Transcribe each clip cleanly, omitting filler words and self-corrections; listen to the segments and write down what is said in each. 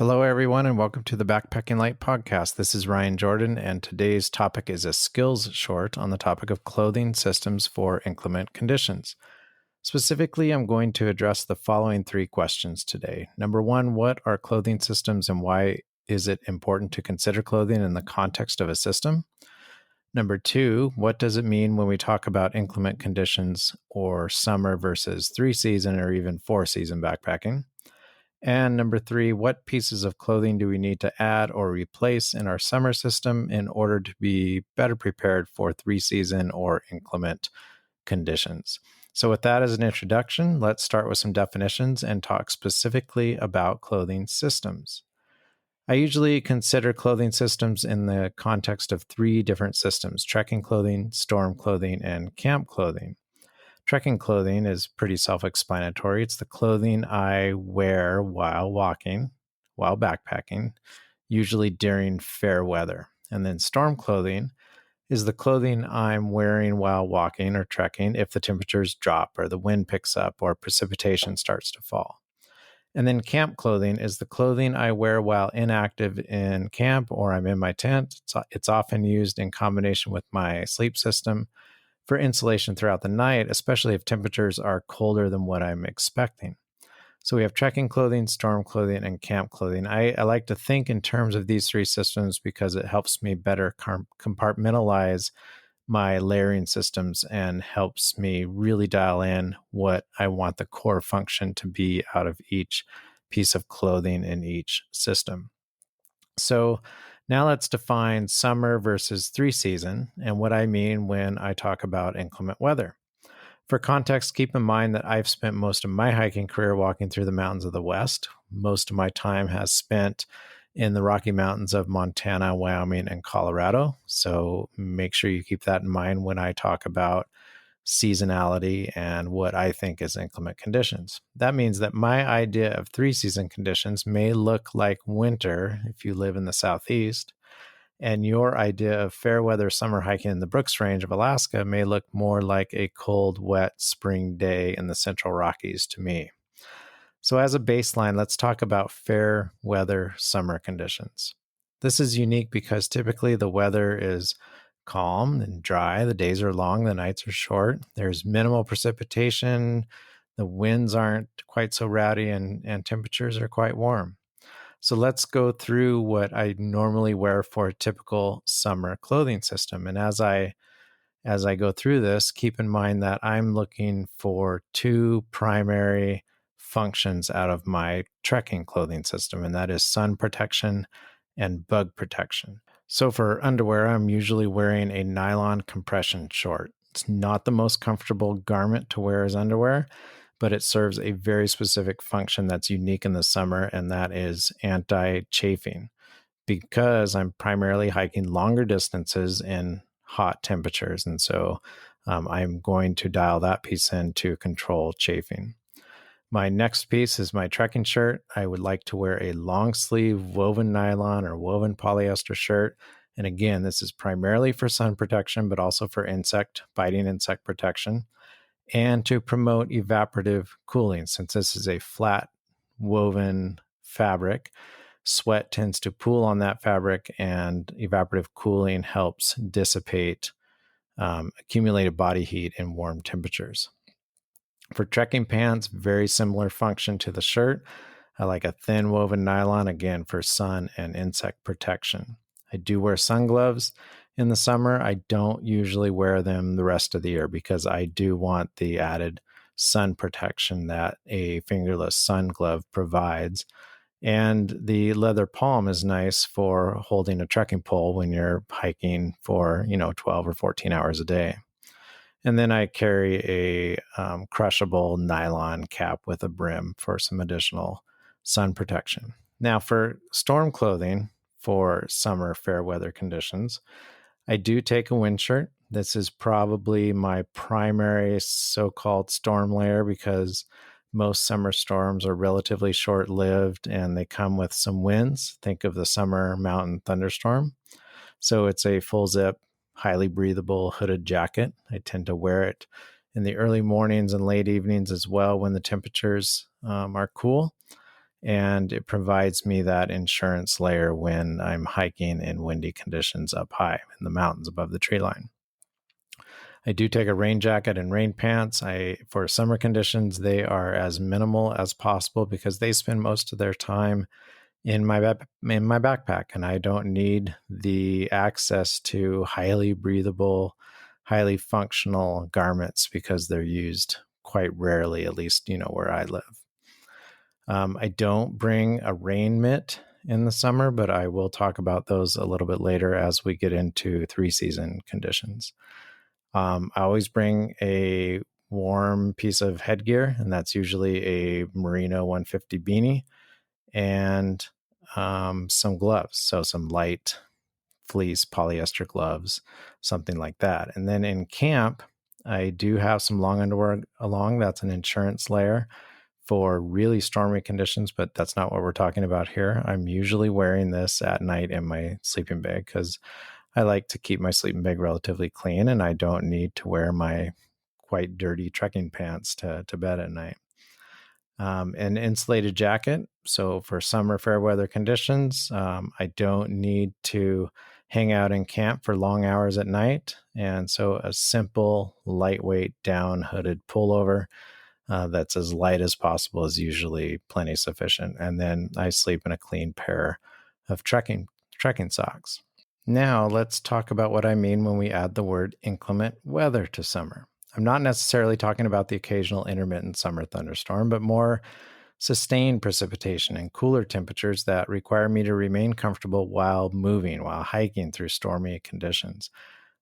Hello, everyone, and welcome to the Backpacking Light podcast. This is Ryan Jordan, and today's topic is a skills short on the topic of clothing systems for inclement conditions. Specifically, I'm going to address the following three questions today. Number one, what are clothing systems and why is it important to consider clothing in the context of a system? Number two, what does it mean when we talk about inclement conditions or summer versus 3-season or even 4-season backpacking? And number three, what pieces of clothing do we need to add or replace in our summer system in order to be better prepared for 3-season or inclement conditions? So with that as an introduction, let's start with some definitions and talk specifically about clothing systems. I usually consider clothing systems in the context of three different systems: trekking clothing, storm clothing, and camp clothing. Trekking clothing is pretty self-explanatory. It's the clothing I wear while walking, while backpacking, usually during fair weather. And then storm clothing is the clothing I'm wearing while walking or trekking if the temperatures drop or the wind picks up or precipitation starts to fall. And then camp clothing is the clothing I wear while inactive in camp or I'm in my tent. It's often used in combination with my sleep system for insulation throughout the night, especially if temperatures are colder than what I'm expecting. So we have trekking clothing, storm clothing, and camp clothing. I like to think in terms of these three systems because it helps me better compartmentalize my layering systems and helps me really dial in what I want the core function to be out of each piece of clothing in each system. So now let's define summer versus 3-season and what I mean when I talk about inclement weather. For context, keep in mind that I've spent most of my hiking career walking through the mountains of the West. Most of my time has spent in the Rocky Mountains of Montana, Wyoming, and Colorado. So make sure you keep that in mind when I talk about seasonality and what I think is inclement conditions. That means that my idea of 3-season conditions may look like winter if you live in the Southeast, and your idea of fair weather summer hiking in the Brooks Range of Alaska may look more like a cold, wet spring day in the Central Rockies to me. So as a baseline, let's talk about fair weather summer conditions. This is unique because typically the weather is calm and dry. The days are long, the nights are short. There's minimal precipitation. The winds aren't quite so rowdy and temperatures are quite warm. So let's go through what I normally wear for a typical summer clothing system. And as I go through this, keep in mind that I'm looking for two primary functions out of my trekking clothing system, and that is sun protection and bug protection. So for underwear, I'm usually wearing a nylon compression short. It's not the most comfortable garment to wear as underwear, but it serves a very specific function that's unique in the summer, and that is anti-chafing. Because I'm primarily hiking longer distances in hot temperatures, and so I'm going to dial that piece in to control chafing. My next piece is my trekking shirt. I would like to wear a long sleeve woven nylon or woven polyester shirt. And again, this is primarily for sun protection, but also for biting insect protection, and to promote evaporative cooling. Since this is a flat woven fabric, sweat tends to pool on that fabric, and evaporative cooling helps dissipate accumulated body heat in warm temperatures. For trekking pants, very similar function to the shirt. I like a thin woven nylon, again, for sun and insect protection. I do wear sun gloves in the summer. I don't usually wear them the rest of the year because I do want the added sun protection that a fingerless sun glove provides. And the leather palm is nice for holding a trekking pole when you're hiking for, 12 or 14 hours a day. And then I carry a crushable nylon cap with a brim for some additional sun protection. Now, for storm clothing for summer fair weather conditions, I do take a wind shirt. This is probably my primary so-called storm layer because most summer storms are relatively short-lived and they come with some winds. Think of the summer mountain thunderstorm. So it's a full zip, highly breathable hooded jacket. I tend to wear it in the early mornings and late evenings as well when the temperatures are cool. and it provides me that insurance layer when I'm hiking in windy conditions up high in the mountains above the tree line. I do take a rain jacket and rain pants. For summer conditions, they are as minimal as possible because they spend most of their time in my backpack, and I don't need the access to highly breathable, highly functional garments because they're used quite rarely, at least where I live. I don't bring a rain mitt in the summer, but I will talk about those a little bit later as we get into 3-season conditions. I always bring a warm piece of headgear, and that's usually a Merino 150 beanie and some gloves. So some light fleece polyester gloves, something like that. And then in camp, I do have some long underwear along. That's an insurance layer for really stormy conditions, but that's not what we're talking about here. I'm usually wearing this at night in my sleeping bag because I like to keep my sleeping bag relatively clean, and I don't need to wear my quite dirty trekking pants to bed at night. An insulated jacket. So for summer fair weather conditions, I don't need to hang out in camp for long hours at night. And so a simple, lightweight, down hooded pullover that's as light as possible is usually plenty sufficient. And then I sleep in a clean pair of trekking socks. Now let's talk about what I mean when we add the word inclement weather to summer. I'm not necessarily talking about the occasional intermittent summer thunderstorm, but more sustained precipitation and cooler temperatures that require me to remain comfortable while hiking through stormy conditions.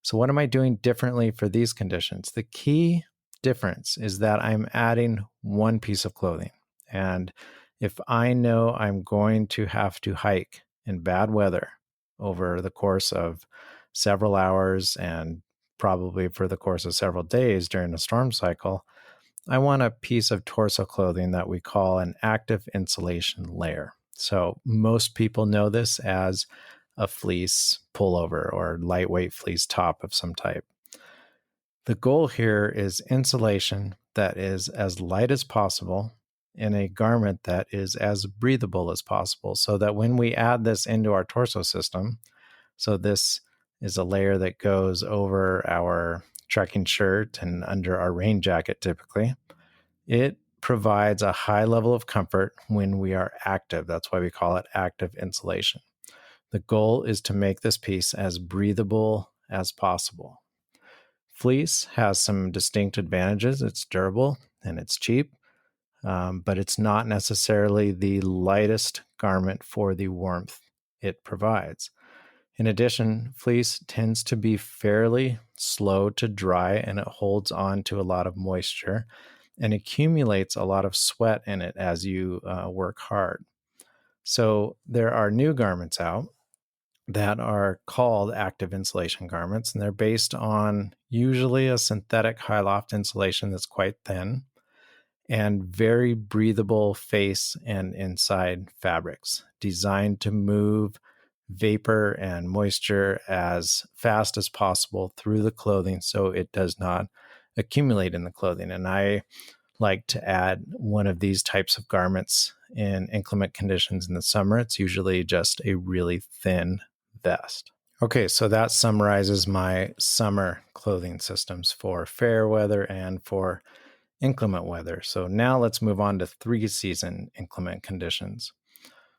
So what am I doing differently for these conditions? The key difference is that I'm adding one piece of clothing. And if I know I'm going to have to hike in bad weather over the course of several hours and probably for the course of several days during a storm cycle, I want a piece of torso clothing that we call an active insulation layer. So most people know this as a fleece pullover or lightweight fleece top of some type. The goal here is insulation that is as light as possible in a garment that is as breathable as possible, so that when we add this into our torso system, so this is a layer that goes over our trekking shirt and under our rain jacket typically, it provides a high level of comfort when we are active. That's why we call it active insulation. The goal is to make this piece as breathable as possible. Fleece has some distinct advantages. It's durable and it's cheap, but it's not necessarily the lightest garment for the warmth it provides. In addition, fleece tends to be fairly slow to dry, and it holds on to a lot of moisture and accumulates a lot of sweat in it as you work hard. So there are new garments out that are called active insulation garments, and they're based on usually a synthetic high loft insulation that's quite thin and very breathable face and inside fabrics designed to move vapor and moisture as fast as possible through the clothing so it does not accumulate in the clothing. And I like to add one of these types of garments in inclement conditions in the summer. It's usually just a really thin vest. Okay, so that summarizes my summer clothing systems for fair weather and for inclement weather. So now let's move on to 3-season inclement conditions.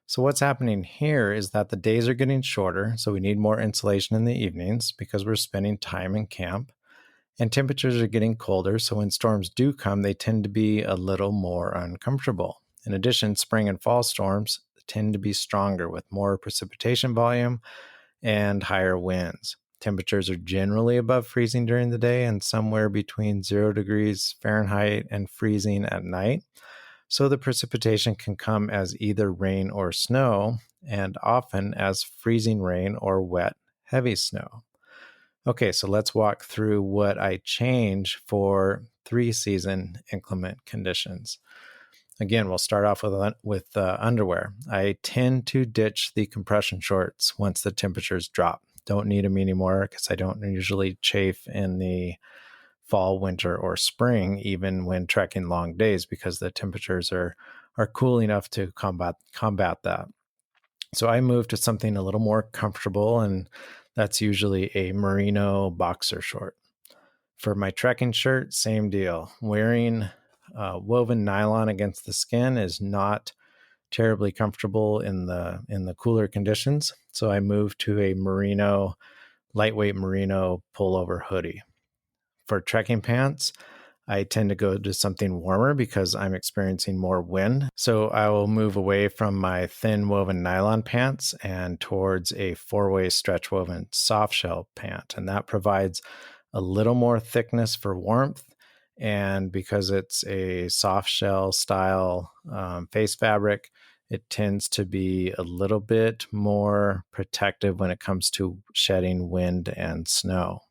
So what's happening here is that the days are getting shorter, so we need more insulation in the evenings because we're spending time in camp. And temperatures are getting colder, so when storms do come, they tend to be a little more uncomfortable. In addition, spring and fall storms tend to be stronger with more precipitation volume and higher winds. Temperatures are generally above freezing during the day and somewhere between 0 degrees Fahrenheit and freezing at night. So the precipitation can come as either rain or snow, and often as freezing rain or wet, heavy snow. Okay, so let's walk through what I change for 3-season inclement conditions. Again, we'll start off with underwear. I tend to ditch the compression shorts once the temperatures drop. Don't need them anymore because I don't usually chafe in the fall, winter, or spring, even when trekking long days, because the temperatures are are cool enough to combat that. So I moved to something a little more comfortable, and that's usually a merino boxer short. For my trekking shirt, same deal. Wearing woven nylon against the skin is not terribly comfortable in the cooler conditions. So I moved to a lightweight merino pullover hoodie. For trekking pants, I tend to go to something warmer because I'm experiencing more wind. So I will move away from my thin woven nylon pants and towards a 4-way stretch woven soft shell pant. And that provides a little more thickness for warmth. And because it's a soft shell style face fabric, it tends to be a little bit more protective when it comes to shedding wind and snow.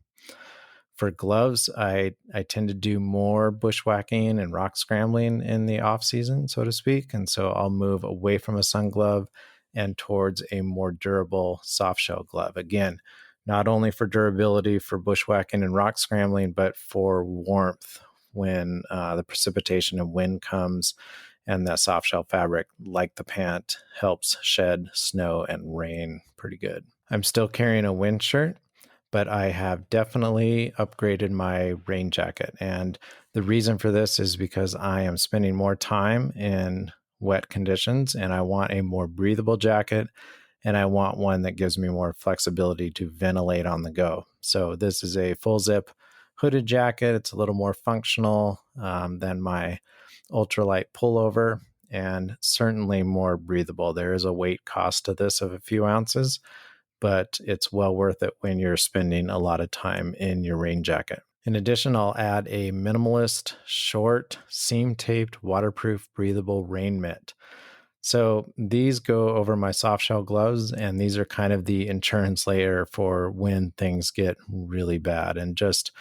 For gloves, I tend to do more bushwhacking and rock scrambling in the off season, so to speak. And so I'll move away from a sun glove and towards a more durable soft shell glove. Again, not only for durability for bushwhacking and rock scrambling, but for warmth when the precipitation and wind comes, and that soft shell fabric, like the pant, helps shed snow and rain pretty good. I'm still carrying a wind shirt, but I have definitely upgraded my rain jacket. And the reason for this is because I am spending more time in wet conditions, and I want a more breathable jacket, and I want one that gives me more flexibility to ventilate on the go. So this is a full zip hooded jacket. It's a little more functional than my ultralight pullover, and certainly more breathable. There is a weight cost to this of a few ounces, but it's well worth it when you're spending a lot of time in your rain jacket. In addition, I'll add a minimalist, short, seam-taped, waterproof, breathable rain mitt. So these go over my soft shell gloves, and these are kind of the insurance layer for when things get really bad. And just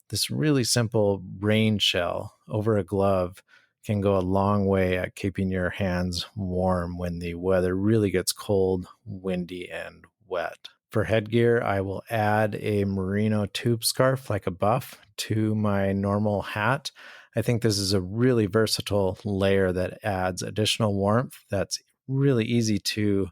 this really simple rain shell over a glove can go a long way at keeping your hands warm when the weather really gets cold, windy, and wet. For headgear, I will add a merino tube scarf like a buff to my normal hat. I think this is a really versatile layer that adds additional warmth that's really easy to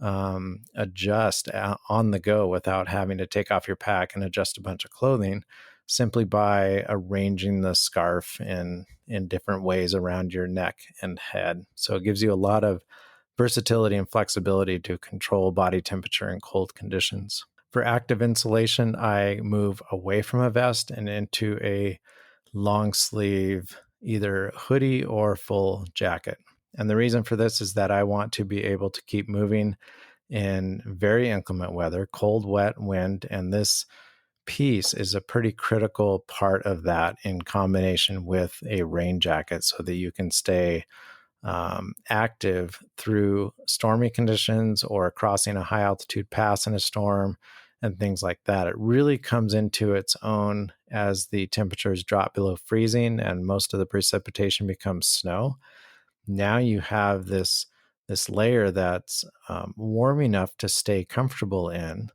adjust on the go without having to take off your pack and adjust a bunch of clothing, simply by arranging the scarf in different ways around your neck and head. So it gives you a lot of versatility and flexibility to control body temperature in cold conditions. For active insulation, I move away from a vest and into a long sleeve, either hoodie or full jacket. And the reason for this is that I want to be able to keep moving in very inclement weather, cold, wet, wind, and this piece is a pretty critical part of that in combination with a rain jacket so that you can stay active through stormy conditions or crossing a high altitude pass in a storm and things like that. It really comes into its own as the temperatures drop below freezing and most of the precipitation becomes snow. Now you have this layer that's warm enough to stay comfortable in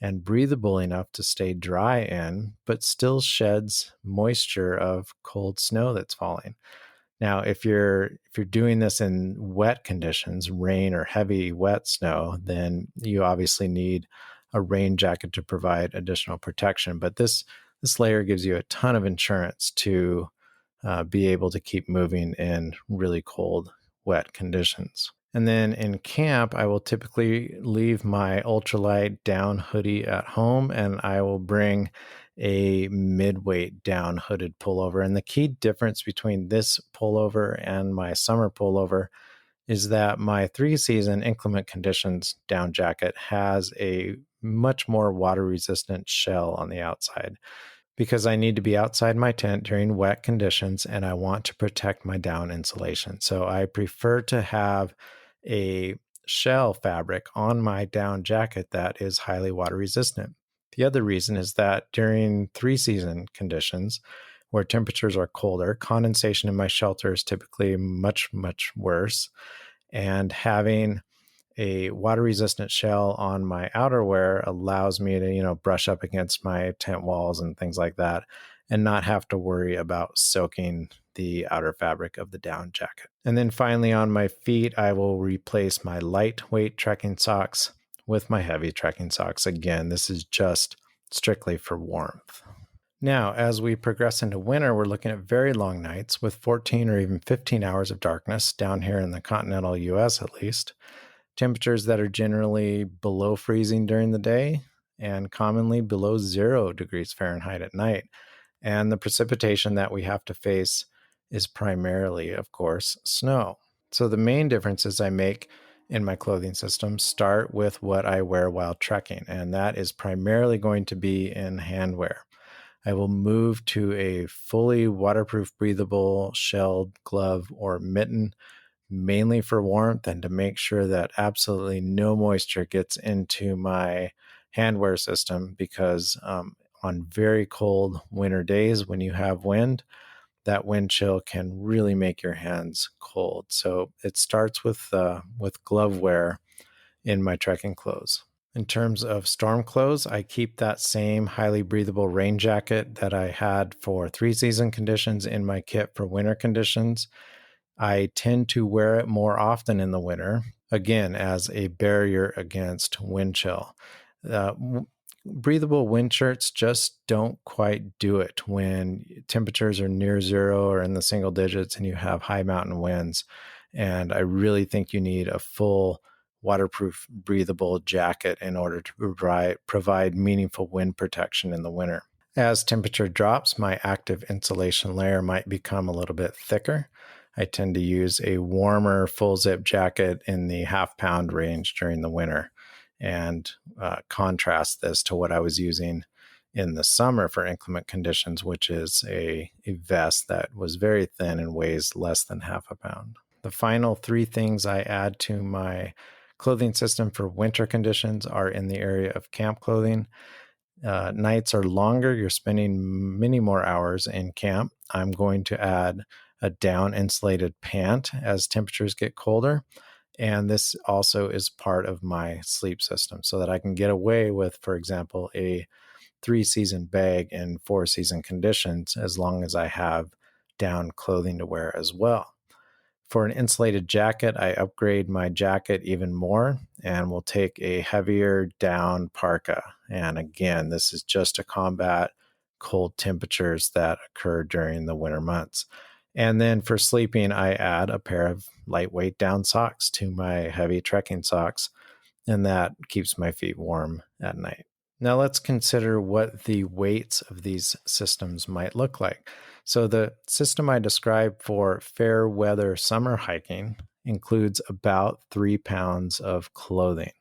and breathable enough to stay dry in, but still sheds moisture of cold snow that's falling. Now, if you're doing this in wet conditions, rain or heavy wet snow, then you obviously need a rain jacket to provide additional protection. But this layer gives you a ton of insurance to be able to keep moving in really cold, wet conditions. And then in camp, I will typically leave my ultralight down hoodie at home, and I will bring a mid-weight down hooded pullover. And the key difference between this pullover and my summer pullover is that my 3-season inclement conditions down jacket has a much more water-resistant shell on the outside, because I need to be outside my tent during wet conditions and I want to protect my down insulation. So I prefer to have a shell fabric on my down jacket that is highly water resistant. The other reason is that during 3-season conditions, where temperatures are colder, condensation in my shelter is typically much, much worse. And having a water-resistant shell on my outerwear allows me to, brush up against my tent walls and things like that and not have to worry about soaking the outer fabric of the down jacket. And then finally on my feet, I will replace my lightweight trekking socks with my heavy trekking socks. Again, this is just strictly for warmth. Now, as we progress into winter, we're looking at very long nights with 14 or even 15 hours of darkness down here in the continental US at least. Temperatures that are generally below freezing during the day and commonly below 0 degrees Fahrenheit at night. And the precipitation that we have to face is primarily, of course, snow. So the main differences I make in my clothing system start with what I wear while trekking, and that is primarily going to be in handwear. I will move to a fully waterproof, breathable, shelled glove or mitten, mainly for warmth and to make sure that absolutely no moisture gets into my handwear system, because on very cold winter days when you have wind, that wind chill can really make your hands cold. So it starts with glove wear in my trekking clothes. In terms of storm clothes, I keep that same highly breathable rain jacket that I had for 3-season conditions in my kit for winter conditions. I tend to wear it more often in the winter, again, as a barrier against wind chill. Breathable wind shirts just don't quite do it when temperatures are near 0 or in the single digits and you have high mountain winds. And I really think you need a full waterproof, breathable jacket in order to provide meaningful wind protection in the winter. As temperature drops, my active insulation layer might become a little bit thicker. I tend to use a warmer full zip jacket in the half-pound range during the winter, and contrast this to what I was using in the summer for inclement conditions, which is a vest that was very thin and weighs less than half a pound. The final 3 things I add to my clothing system for winter conditions are in the area of camp clothing. Nights are longer. You're spending many more hours in camp. I'm going to add a down insulated pant as temperatures get colder. And this also is part of my sleep system so that I can get away with, for example, a 3-season bag in 4-season conditions as long as I have down clothing to wear as well. For an insulated jacket, I upgrade my jacket even more and will take a heavier down parka. And again, this is just to combat cold temperatures that occur during the winter months. And then for sleeping, I add a pair of lightweight down socks to my heavy trekking socks, and that keeps my feet warm at night. Now let's consider what the weights of these systems might look like. So the system I described for fair weather summer hiking includes about 3 pounds of clothing.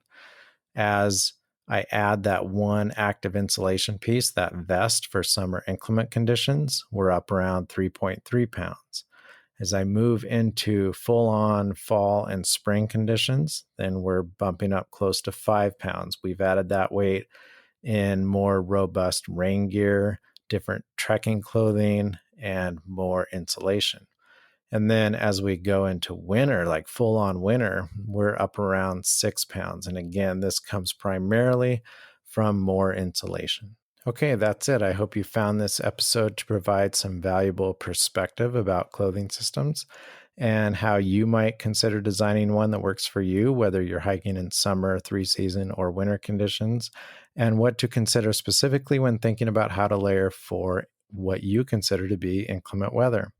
As I add that one active insulation piece, that vest for summer inclement conditions, we're up around 3.3 pounds. As I move into full-on fall and spring conditions, then we're bumping up close to 5 pounds. We've added that weight in more robust rain gear, different trekking clothing, and more insulation. And then as we go into winter, like full-on winter, we're up around 6 pounds. And again, this comes primarily from more insulation. Okay, that's it. I hope you found this episode to provide some valuable perspective about clothing systems and how you might consider designing one that works for you, whether you're hiking in summer, 3-season, or winter conditions, and what to consider specifically when thinking about how to layer for what you consider to be inclement weather.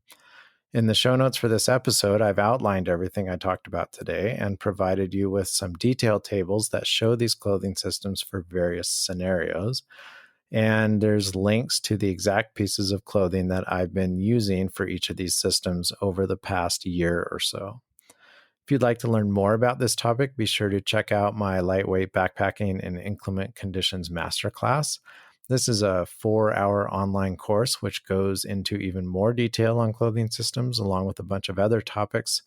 In the show notes for this episode, I've outlined everything I talked about today and provided you with some detailed tables that show these clothing systems for various scenarios. And there's links to the exact pieces of clothing that I've been using for each of these systems over the past year or so. If you'd like to learn more about this topic, be sure to check out my lightweight backpacking in inclement conditions masterclass. This is a 4-hour online course which goes into even more detail on clothing systems, along with a bunch of other topics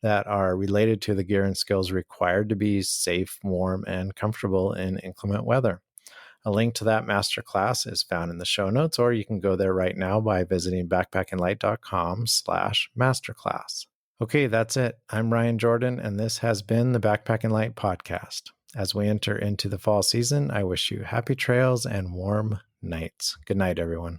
that are related to the gear and skills required to be safe, warm, and comfortable in inclement weather. A link to that masterclass is found in the show notes, or you can go there right now by visiting backpackinglight.com/masterclass. Okay, that's it. I'm Ryan Jordan, and this has been the Backpacking Light podcast. As we enter into the fall season, I wish you happy trails and warm nights. Good night, everyone.